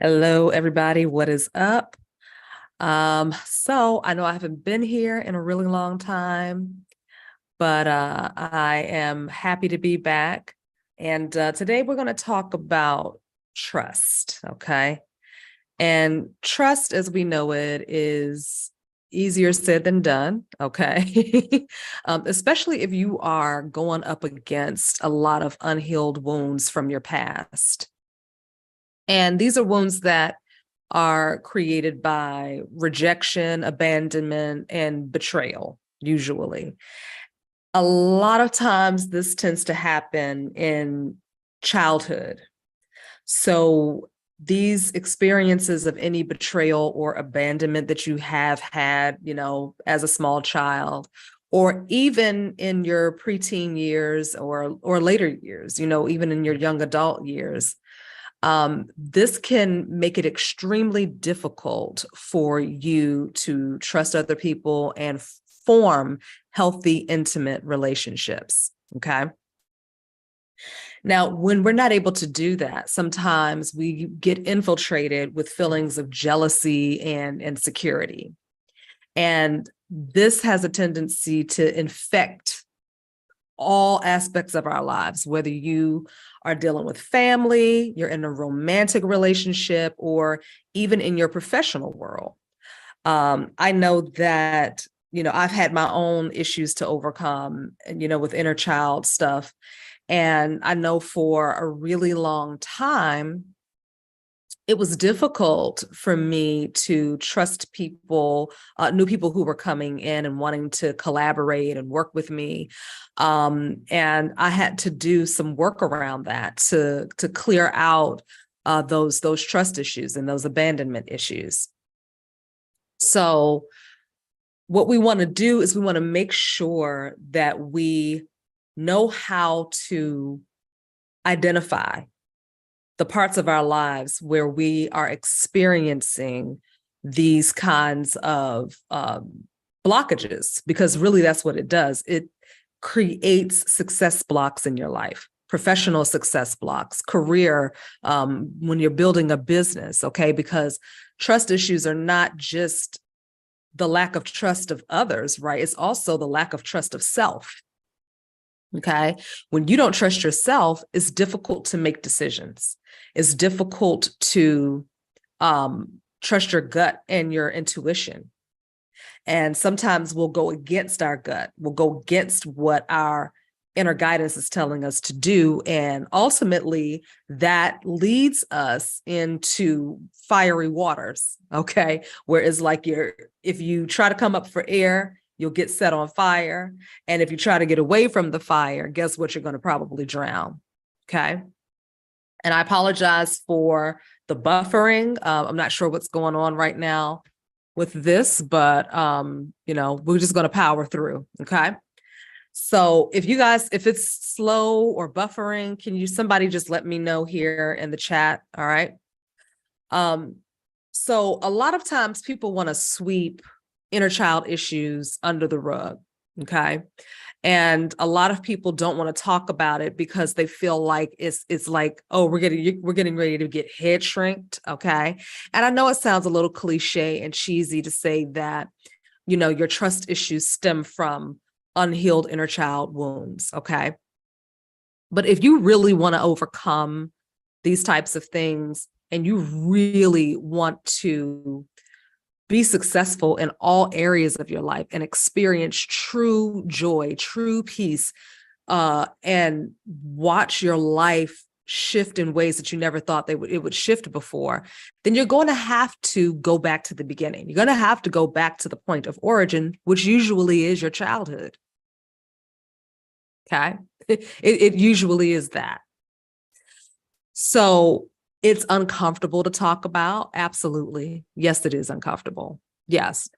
Hello, everybody. What is up? So I know I haven't been here in a really long time, but I am happy to be back. And today we're going to talk about trust, okay? And trust, as we know it, is easier said than done, okay? Especially if you are going up against a lot of unhealed wounds from your past. And these are wounds that are created by rejection, abandonment, and betrayal, usually. A lot of times, this tends to happen in childhood. So, these experiences of any betrayal or abandonment that you have had, as a small child, or even in your preteen years or later years, even in your young adult years, this can make it extremely difficult for you to trust other people and form healthy, intimate relationships. Okay. Now, when we're not able to do that, sometimes we get infiltrated with feelings of jealousy and insecurity. And this has a tendency to infect all aspects of our lives, whether you are dealing with family, you're in a romantic relationship, or even in your professional world. I know that, I've had my own issues to overcome, with inner child stuff. And I know for a really long time, it was difficult for me to trust people, new people who were coming in and wanting to collaborate and work with me. And I had to do some work around that to clear out those trust issues and those abandonment issues. So what we want to do is we want to make sure that we know how to identify the parts of our lives where we are experiencing these kinds of blockages, because really that's what it does. It creates success blocks in your life, professional success blocks, career, when you're building a business, okay? Because trust issues are not just the lack of trust of others, right? It's also the lack of trust of self. Okay. When you don't trust yourself, it's difficult to make decisions. It's difficult to trust your gut and your intuition. And sometimes we'll go against our gut. We'll go against what our inner guidance is telling us to do. And ultimately, that leads us into fiery waters. Okay. Whereas like if you try to come up for air, you'll get set on fire. And if you try to get away from the fire, guess what? You're going to probably drown. Okay. And I apologize for the buffering. I'm not sure what's going on right now with this, but, we're just going to power through. Okay. So if it's slow or buffering, somebody just let me know here in the chat. All right. So a lot of times people want to sweep inner child issues under the rug. Okay. And a lot of people don't want to talk about it because they feel like it's like, oh, we're getting ready to get head shrinked. Okay. And I know it sounds a little cliche and cheesy to say that, your trust issues stem from unhealed inner child wounds. Okay. But if you really want to overcome these types of things and you really want to be successful in all areas of your life and experience true joy, true peace, and watch your life shift in ways that you never thought it would shift before, then you're going to have to go back to the beginning. You're going to have to go back to the point of origin, which usually is your childhood. Okay. It usually is that. So it's uncomfortable to talk about. Absolutely. Yes, it is uncomfortable. Yes.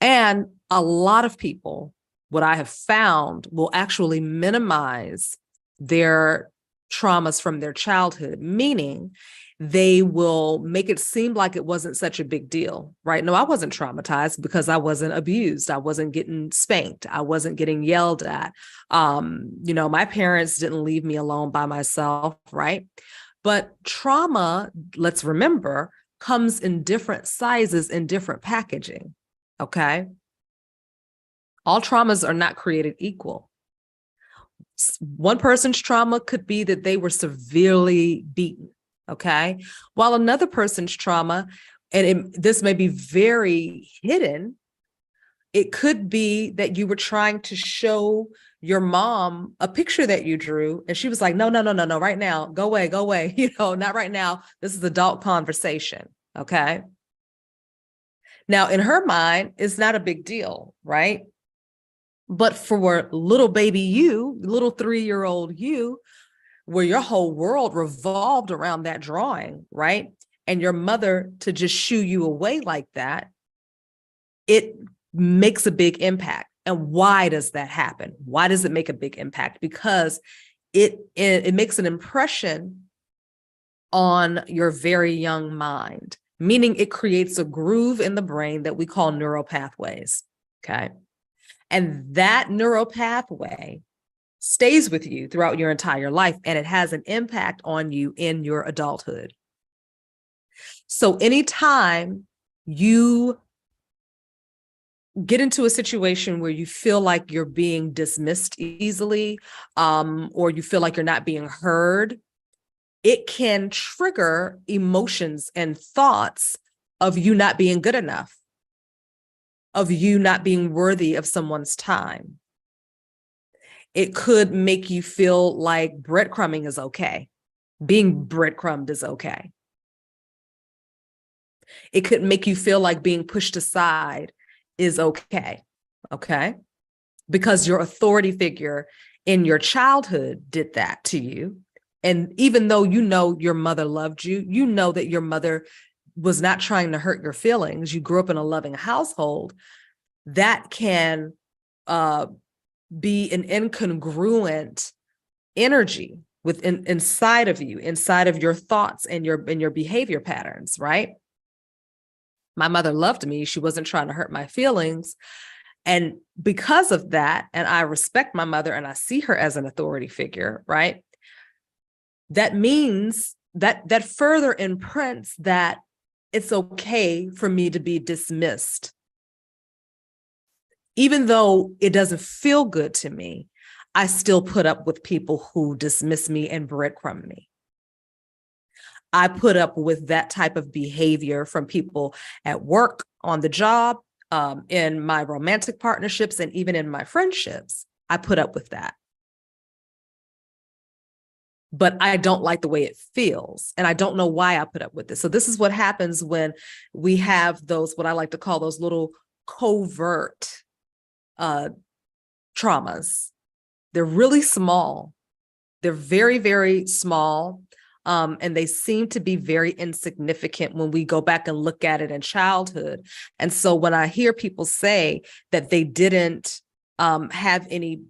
And a lot of people, what I have found, will actually minimize their traumas from their childhood, meaning they will make it seem like it wasn't such a big deal, right? No, I wasn't traumatized because I wasn't abused. I wasn't getting spanked. I wasn't getting yelled at. My parents didn't leave me alone by myself, right? But trauma, let's remember, comes in different sizes and different packaging, okay? All traumas are not created equal. One person's trauma could be that they were severely beaten, okay? While another person's trauma, and this may be very hidden, it could be that you were trying to show your mom a picture that you drew, and she was like, no, no, no, no, no, right now, go away, not right now. This is adult conversation, okay? Now, in her mind, it's not a big deal, right? But for little baby you, little 3-year-old you, where your whole world revolved around that drawing, right? And your mother to just shoo you away like that, it makes a big impact. And why does that happen? Why does it make a big impact? Because it makes an impression on your very young mind, meaning it creates a groove in the brain that we call neural pathways, okay? And that neural pathway stays with you throughout your entire life, and it has an impact on you in your adulthood. So anytime you get into a situation where you feel like you're being dismissed easily, or you feel like you're not being heard, it can trigger emotions and thoughts of you not being good enough, of you not being worthy of someone's time. It could make you feel like breadcrumbing is okay. Being breadcrumbed is okay. It could make you feel like being pushed aside is okay, because your authority figure in your childhood did that to you. And even though you know your mother loved you, you know that your mother was not trying to hurt your feelings. You grew up in a loving household. That can be an incongruent energy inside of you, inside of your thoughts and your behavior patterns, right? My mother loved me. She wasn't trying to hurt my feelings. And because of that, and I respect my mother and I see her as an authority figure, right? That means that further imprints that it's okay for me to be dismissed. Even though it doesn't feel good to me, I still put up with people who dismiss me and breadcrumb me. I put up with that type of behavior from people at work, on the job, in my romantic partnerships, and even in my friendships. I put up with that. But I don't like the way it feels. And I don't know why I put up with this. So this is what happens when we have those, what I like to call those little covert traumas. They're really small. They're very, very small. And they seem to be very insignificant when we go back and look at it in childhood. And so when I hear people say that they didn't have any,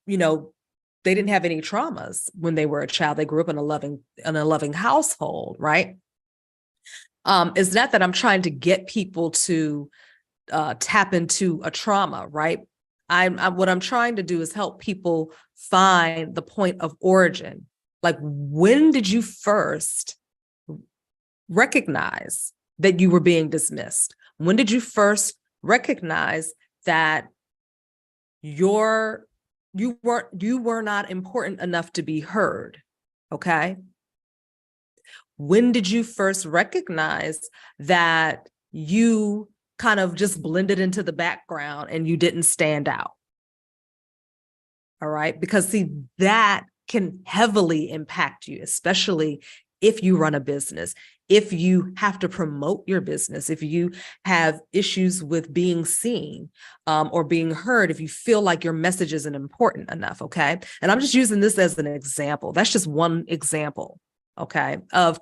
they didn't have any traumas when they were a child, they grew up in a loving household, right? It's not that I'm trying to get people to tap into a trauma, right? What I'm trying to do is help people find the point of origin. Like, when did you first recognize that you were being dismissed? When did you first recognize that you were not important enough to be heard? Okay. When did you first recognize that you kind of just blended into the background and you didn't stand out? All right. Because see, that can heavily impact you, especially if you run a business, if you have to promote your business, if you have issues with being seen or being heard, if you feel like your message isn't important enough, okay? And I'm just using this as an example. That's just one example, okay, of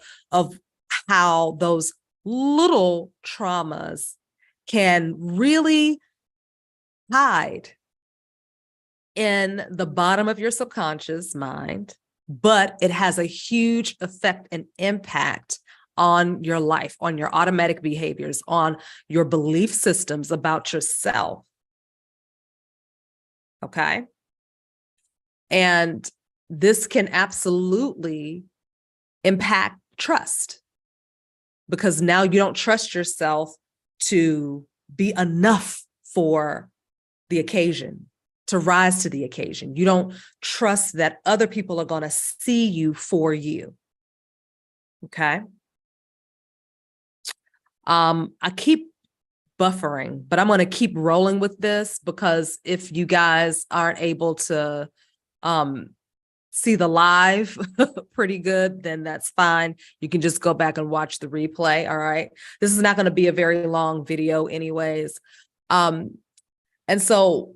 how those little traumas can really hide in the bottom of your subconscious mind, but it has a huge effect and impact on your life, on your automatic behaviors, on your belief systems about yourself. Okay. And this can absolutely impact trust, because now you don't trust yourself to be enough for the occasion, to rise to the occasion. You don't trust that other people are going to see you for you. Okay. I keep buffering, but I'm going to keep rolling with this, because if you guys aren't able to see the live pretty good, then that's fine. You can just go back and watch the replay. All right. This is not going to be a very long video anyways. And so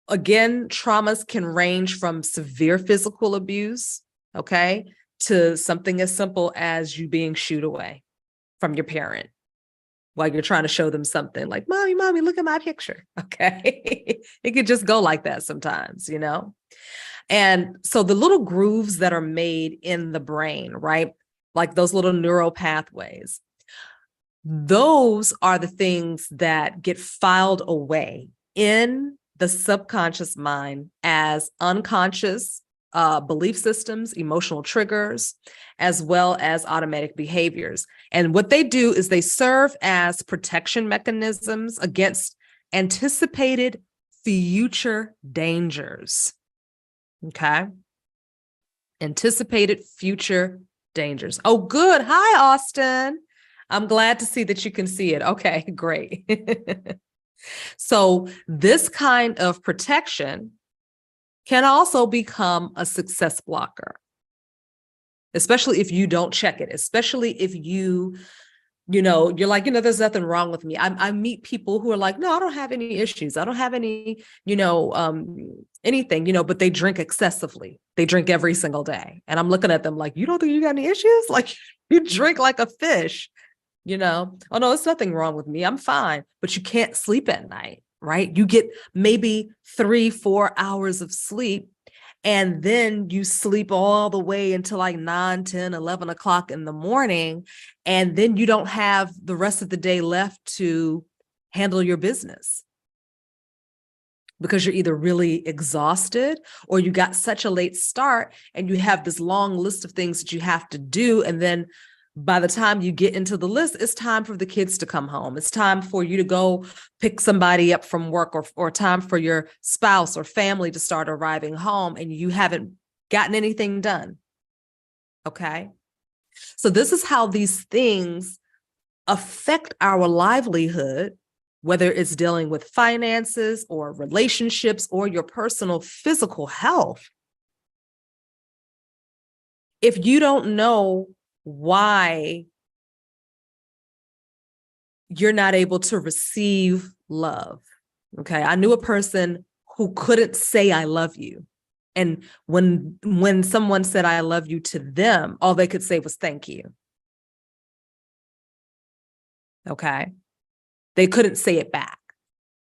again, traumas can range from severe physical abuse, okay, to something as simple as you being shooed away from your parent while you're trying to show them something like, mommy, look at my picture. Okay. It could just go like that sometimes, you know? And so the little grooves that are made in the brain, right? Like those little neural pathways, those are the things that get filed away in the subconscious mind as unconscious belief systems, emotional triggers, as well as automatic behaviors. And what they do is they serve as protection mechanisms against anticipated future dangers. Okay. Anticipated future dangers. Oh, good. Hi, Austin. I'm glad to see that you can see it. Okay, great. So this kind of protection can also become a success blocker, especially if you don't check it, especially if you're like, there's nothing wrong with me. I meet people who are like, no, I don't have any issues. I don't have any, anything, but they drink excessively. They drink every single day. And I'm looking at them like, you don't think you got any issues? Like, you drink like a fish, oh no, there's nothing wrong with me. I'm fine. But you can't sleep at night, right? You get maybe 3-4 hours of sleep, and then you sleep all the way until like 9, 10, 11 o'clock in the morning. And then you don't have the rest of the day left to handle your business, because you're either really exhausted or you got such a late start and you have this long list of things that you have to do. And then by the time you get into the list, it's time for the kids to come home. It's time for you to go pick somebody up from work, or time for your spouse or family to start arriving home, and you haven't gotten anything done. Okay. So this is how these things affect our livelihood, whether it's dealing with finances or relationships or your personal physical health. If you don't know why you're not able to receive love. Okay. I knew a person who couldn't say, I love you. And when someone said, I love you to them, all they could say was, thank you. Okay. They couldn't say it back.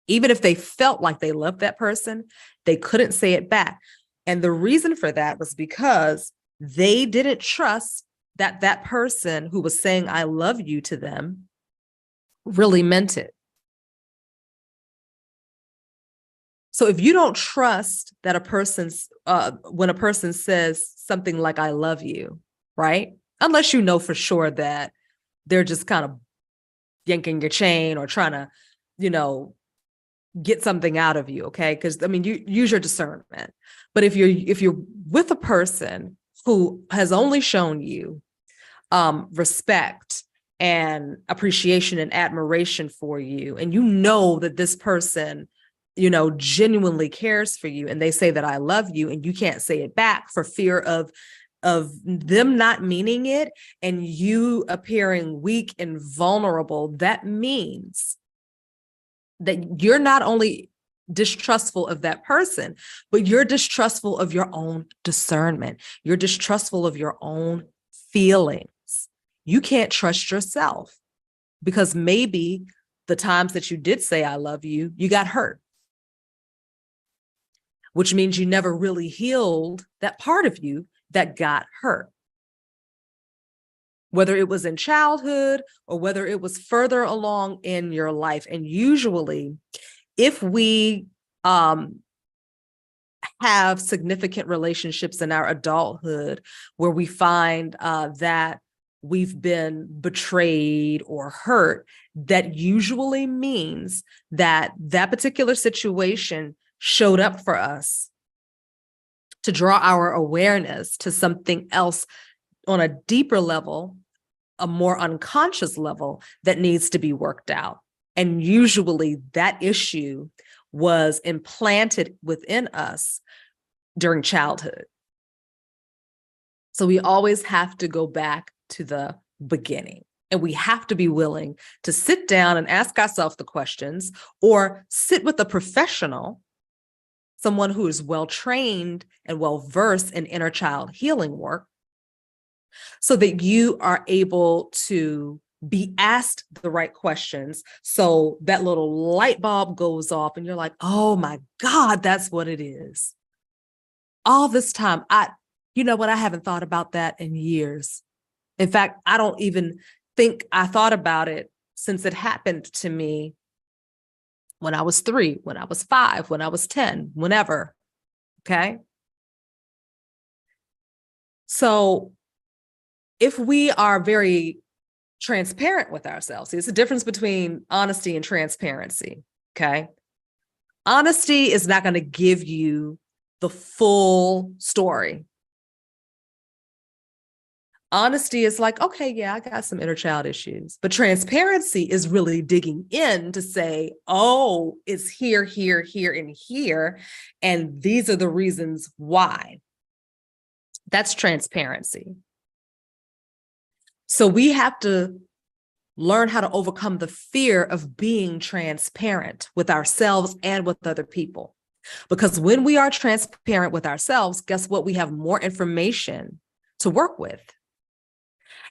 Even if they felt like they loved that person, they couldn't say it back. And the reason for that was because they didn't trust that that person who was saying, I love you to them really meant it. So if you don't trust that when a person says something like, I love you, right? Unless you know for sure that they're just kind of yanking your chain or trying to, get something out of you. Okay. Because you use your discernment. But if you're with a person who has only shown you respect and appreciation and admiration for you, and you know that this person, genuinely cares for you, and they say that I love you, and you can't say it back for fear of them not meaning it and you appearing weak and vulnerable, that means that you're not only distrustful of that person, but you're distrustful of your own discernment. You're distrustful of your own feelings. You can't trust yourself because maybe the times that you did say, I love you, you got hurt, which means you never really healed that part of you that got hurt. Whether it was in childhood or whether it was further along in your life. And usually, if we have significant relationships in our adulthood where we find that we've been betrayed or hurt, that usually means that that particular situation showed up for us to draw our awareness to something else on a deeper level, a more unconscious level that needs to be worked out. And usually that issue was implanted within us during childhood. So we always have to go back to the beginning, and we have to be willing to sit down and ask ourselves the questions, or sit with a professional, someone who is well-trained and well-versed in inner child healing work, so that you are able to be asked the right questions. So that little light bulb goes off and you're like, oh my God, that's what it is. All this time, you know what, I haven't thought about that in years. In fact, I don't even think I thought about it since it happened to me when I was 3, when I was 5, when I was 10, whenever, okay? So if we are very transparent with ourselves, it's a difference between honesty and transparency, okay? Honesty is not going to give you the full story. Honesty is like, okay, yeah, I got some inner child issues. But transparency is really digging in to say, oh, it's here, here, here, and here. And these are the reasons why. That's transparency. So we have to learn how to overcome the fear of being transparent with ourselves and with other people. Because when we are transparent with ourselves, guess what? We have more information to work with.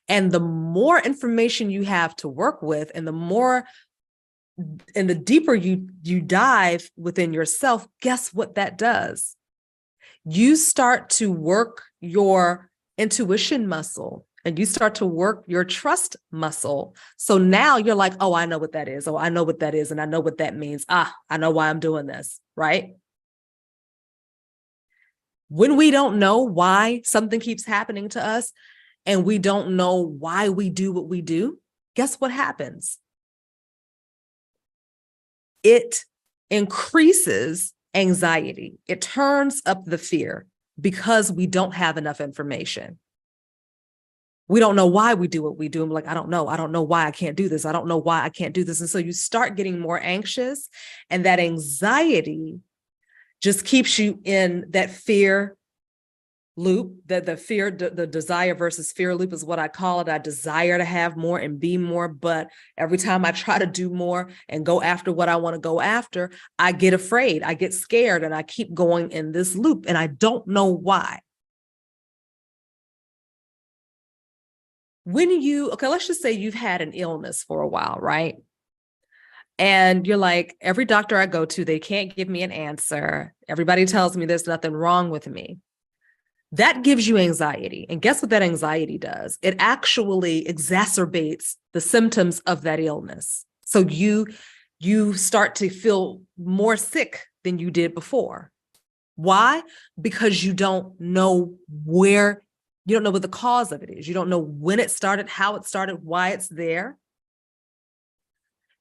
And the more information you have to work with, and the deeper you dive within yourself, guess what that does? You start to work your intuition muscle, and you start to work your trust muscle. So now you're like, oh, I know what that is. Oh, I know what that is. And I know what that means. I know why I'm doing this, right? When we don't know why something keeps happening to us, and we don't know why we do what we do, guess what happens? It increases anxiety. It turns up the fear because we don't have enough information. We don't know why we do what we do. I'm like, I don't know why I can't do this. I don't know why I can't do this. And so you start getting more anxious, and that anxiety just keeps you in that fear loop. The desire versus fear loop is what I call it. I desire to have more and be more, but every time I try to do more and go after what I want to go after, I get afraid, I get scared, and I keep going in this loop, and I don't know why. Let's just say you've had an illness for a while, right? And you're like, every doctor I go to, they can't give me an answer. Everybody tells me there's nothing wrong with me. That gives you anxiety. And guess what that anxiety does? It actually exacerbates the symptoms of that illness. So you start to feel more sick than you did before. Why? Because you don't know what the cause of it is. You don't know when it started, how it started, why it's there.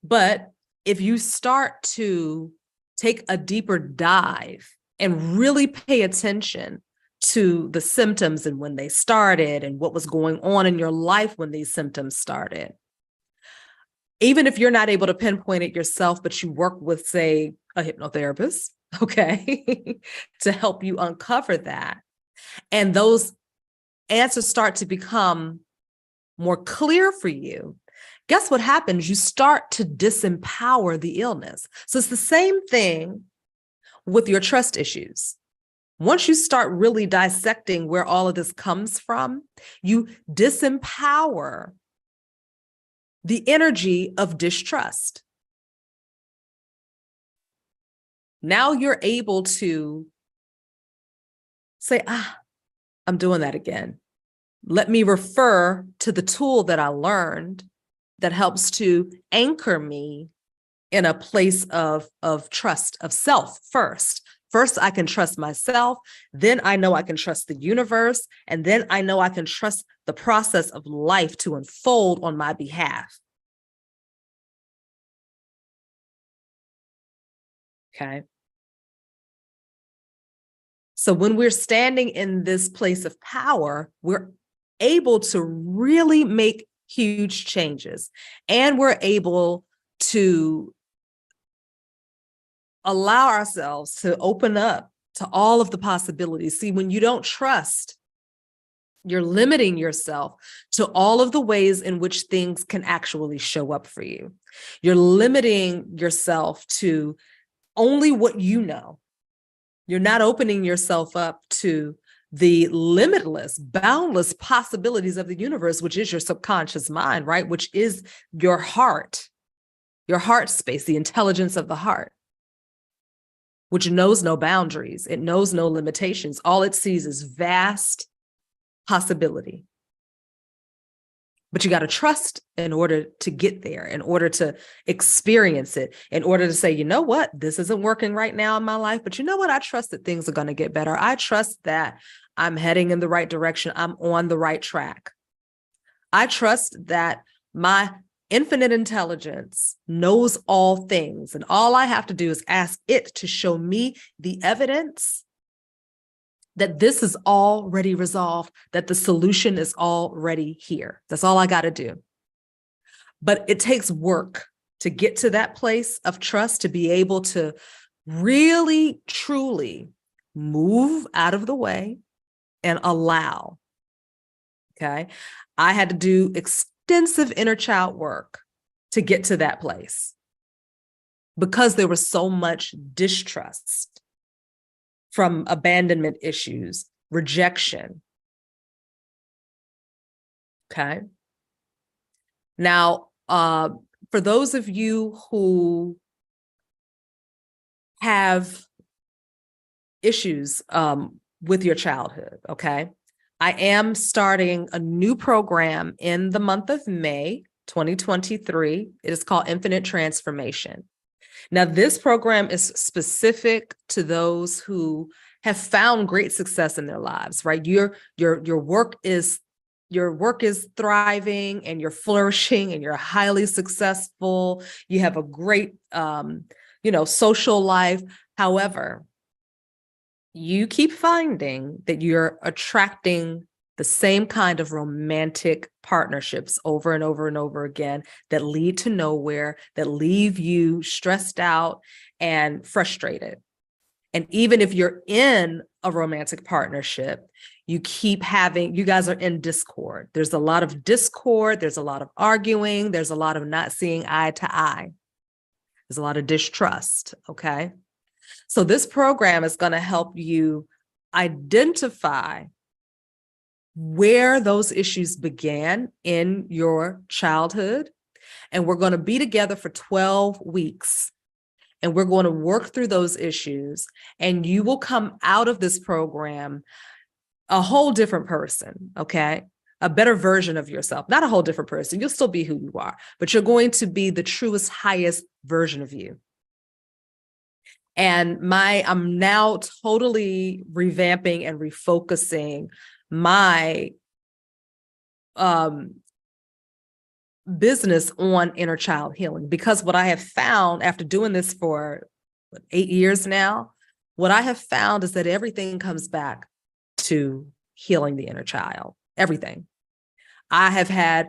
But if you start to take a deeper dive and really pay attention to the symptoms and when they started and what was going on in your life when these symptoms started, even if you're not able to pinpoint it yourself, but you work with, say, a hypnotherapist, okay, to help you uncover that, and those answers start to become more clear for you, guess what happens? You start to disempower the illness. So it's the same thing with your trust issues. Once you start really dissecting where all of this comes from, you disempower the energy of distrust. Now you're able to say, I'm doing that again. Let me refer to the tool that I learned that helps to anchor me in a place of trust, of self first, First, I can trust myself. Then I know I can trust the universe. And then I know I can trust the process of life to unfold on my behalf. Okay. So when we're standing in this place of power, we're able to really make huge changes, and we're able to allow ourselves to open up to all of the possibilities. See, when you don't trust, you're limiting yourself to all of the ways in which things can actually show up for you. You're limiting yourself to only what you know. You're not opening yourself up to the limitless, boundless possibilities of the universe, which is your subconscious mind, right? Which is your heart space, the intelligence of the heart, which knows no boundaries. It knows no limitations. All it sees is vast possibility. But you got to trust in order to get there, in order to experience it, in order to say, you know what, this isn't working right now in my life, but you know what, I trust that things are going to get better. I trust that I'm heading in the right direction. I'm on the right track. I trust that my infinite intelligence knows all things, and all I have to do is ask it to show me the evidence that this is already resolved, that the solution is already here. That's all I got to do. But it takes work to get to that place of trust, to be able to really, truly move out of the way and allow. Okay. I had to do extensive inner child work to get to that place because there was so much distrust from abandonment issues, rejection. Okay. Now, for those of you who have issues with your childhood, okay, I am starting a new program in the month of May 2023. It is called Infinite Transformation. Now, this program is specific to those who have found great success in their lives, right? Your work is thriving, and you're flourishing, and you're highly successful. You have a great, social life. However, you keep finding that you're attracting the same kind of romantic partnerships over and over and over again that lead to nowhere, that leave you stressed out and frustrated. And even if you're in a romantic partnership, you guys are in discord. There's a lot of discord. There's a lot of arguing. There's a lot of not seeing eye to eye. There's a lot of distrust. Okay. So this program is going to help you identify where those issues began in your childhood. And we're going to be together for 12 weeks. And we're going to work through those issues. And you will come out of this program a whole different person, okay? A better version of yourself. Not a whole different person. You'll still be who you are, but you're going to be the truest, highest version of you. And I'm now totally revamping and refocusing my business on inner child healing, because what I have found after doing this for 8 years now, what I have found is that everything comes back to healing the inner child. Everything. I have had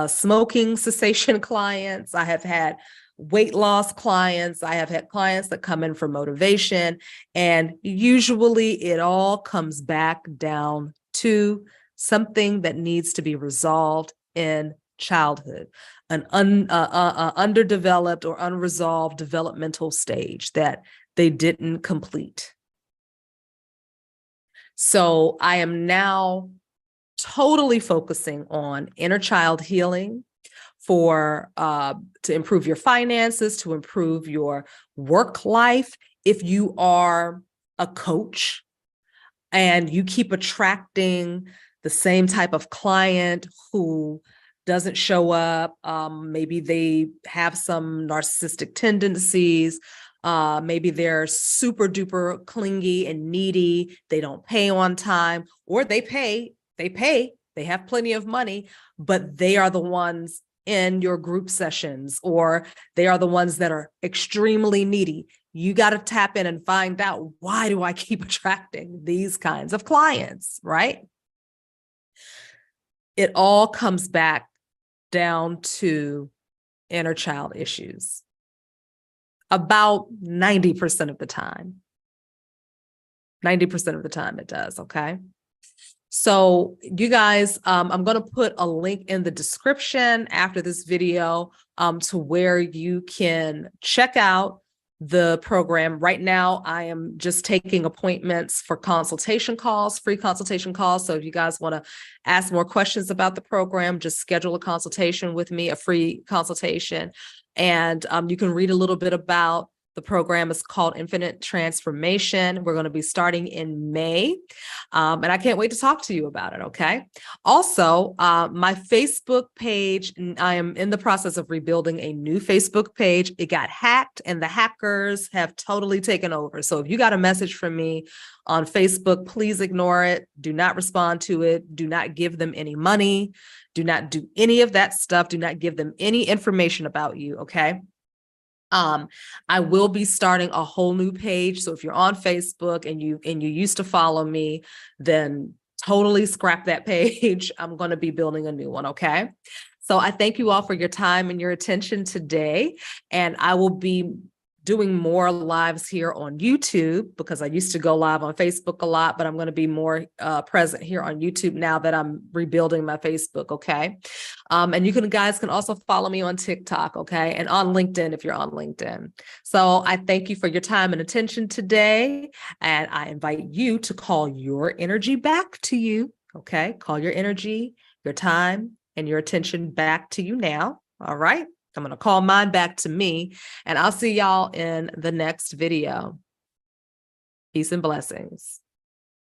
smoking cessation clients. I have had weight loss clients. I have had clients that come in for motivation. And usually it all comes back down to something that needs to be resolved in childhood, an underdeveloped or unresolved developmental stage that they didn't complete. So I am now totally focusing on inner child healing to improve your finances, to improve your work life. If you are a coach and you keep attracting the same type of client who doesn't show up, maybe they have some narcissistic tendencies, Maybe they're super duper clingy and needy. They don't pay on time, or they have plenty of money, but they are the ones in your group sessions, or they are the ones that are extremely needy. You got to tap in and find out, why do I keep attracting these kinds of clients, right? It all comes back down to inner child issues. About 90% of the time. 90% of the time it does, okay? So you guys, I'm going to put a link in the description after this video to where you can check out the program. Right now, I am just taking appointments for consultation calls, free consultation calls. So if you guys want to ask more questions about the program, just schedule a consultation with me, a free consultation. And you can read a little bit about the program. Is called Infinite Transformation. We're going to be starting in May. And I can't wait to talk to you about it, okay? Also, my Facebook page, I am in the process of rebuilding a new Facebook page. It got hacked and the hackers have totally taken over. So if you got a message from me on Facebook, please ignore it. Do not respond to it. Do not give them any money. Do not do any of that stuff. Do not give them any information about you, okay? I will be starting a whole new page. So if you're on Facebook and you used to follow me, then totally scrap that page. I'm going to be building a new one. Okay. So I thank you all for your time and your attention today. And I will be doing more lives here on YouTube, because I used to go live on Facebook a lot, but I'm going to be more present here on YouTube now that I'm rebuilding my Facebook. Okay. And you guys can also follow me on TikTok. Okay. And on LinkedIn, if you're on LinkedIn. So I thank you for your time and attention today. And I invite you to call your energy back to you. Okay. Call your energy, your time, and your attention back to you now. All right. I'm going to call mine back to me, and I'll see y'all in the next video. Peace and blessings.